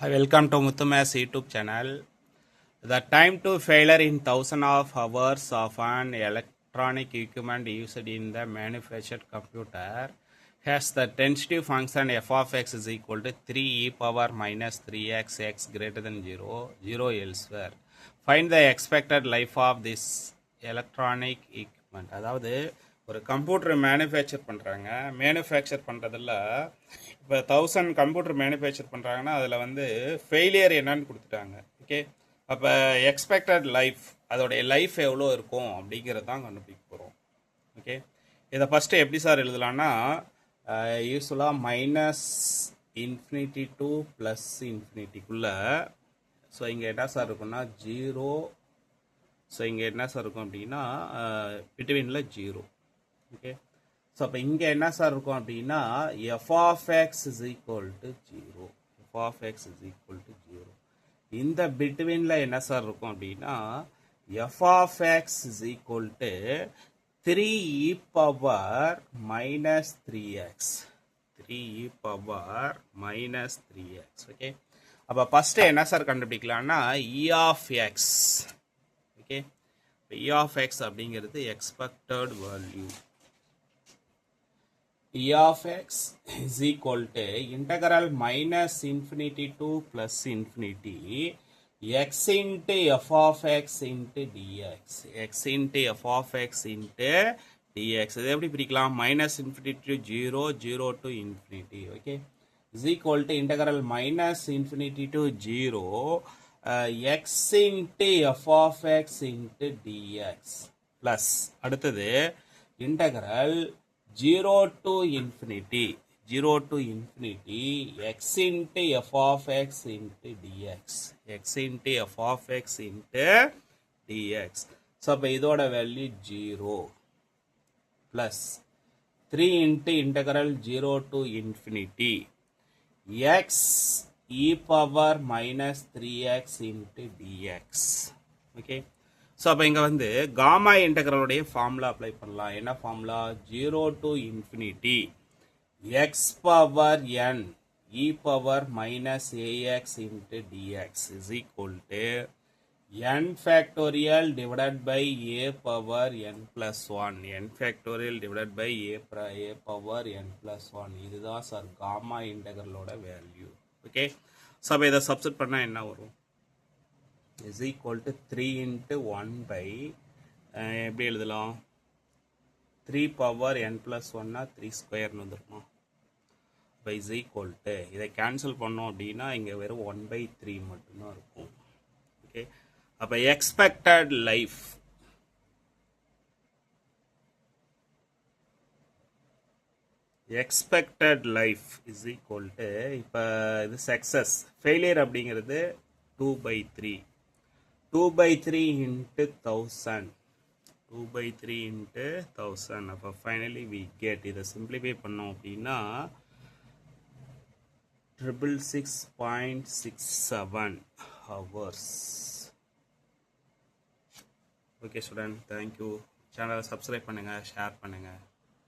Hi, welcome to Muthumas YouTube channel. The time to failure in thousands of hours of an electronic equipment used in the manufactured computer has the tentative function f of x is equal to 3 e power minus 3x x greater than 0, 0 elsewhere. Find the expected life of this electronic equipment. அதாவது ஒரு computer manufacture பண்ணுறதில் இப்போ 1000 computer manufacture பண்ணுறாங்கன்னா அதில் வந்து failure என்னன்னு கொடுத்துட்டாங்க. Okay, அப்போ expected life அதோடைய லைஃப் எவ்வளோ இருக்கும் அப்படிங்கிறது தான் கண்டுபிடிக்க போகிறோம். ஓகே, இதை ஃபஸ்ட்டு எப்படி சார் எழுதலான்னா யூஸ்வலாக மைனஸ் இன்ஃபினிட்டி டு ப்ளஸ் இன்ஃபினிட்டிக்குள்ளே ஸோ இங்கே என்ன சார் இருக்குன்னா 0. ஸோ இங்கே என்ன சார் இருக்கும் அப்படின்னா பிட்வீனில் 0. ஓகே, ஸோ அப்போ இங்கே என்ன சார் இருக்கும் அப்படின்னா F of X is equal to 0. F of X is equal to 0. இந்த பிட்வீனில் என்ன சார் இருக்கும் அப்படின்னா F of X is equal to 3 e power minus 3x. 3 e power minus 3x. Okay, அப்போ ஃபஸ்ட்டு என்ன சார் கண்டுபிடிக்கலாம்னா E of X. Okay, E of X அப்படிங்கிறது expected value. E of x is equal to integral minus infinity to plus infinity x into f of x into dx. X into f of x into dx. இது எப்படி பிரிக்கலாம்? Minus infinity to 0, 0 to infinity. Okay, is equal to integral minus infinity to 0 x into f of x into dx plus அடுத்தது integral 0 to infinity x into f of x into dx. X into f of x into dx. So, அப்போ இதோட value 0 plus 3 into integral 0 to infinity x e power minus 3x into dx. Okay, so அப்போ இங்கே வந்து gamma இன்டெக்ரலுடைய formula apply பண்ணலாம். என்ன formula? 0 to infinity X power N E power minus A X into D X is equal to N factorial divided by A power N plus 1. N factorial divided by A power N plus 1. இதுதான் sir gamma இன்டெக்ரலோட value. Okay, so அப்போ இதை substitute பண்ணால் என்ன வரும்? is equal to 3 into 1 by எப்படி எழுதலாம்? 3 power n plus 1 3 square வந்துருமா? by is equal to இதை கேன்சல் பண்ணோம் அப்படின்னா இங்கே வெறும் 1 by 3 மட்டும்தான் இருக்கும். ஓகே, அப்போ expected life is equal to இப்போ இது சக்ஸஸ் ஃபெயிலியர் அப்படிங்கிறது 2 by 3. 2 by 3 into 1000. 2 by 3 into 1000. அப்போ finally we get இதை simplify பண்ணோம் அப்படின்னா 666.67 hours. Okay student, thank you. சேனலை சப்ஸ்கிரைப் பண்ணுங்கள், ஷேர் பண்ணுங்கள்.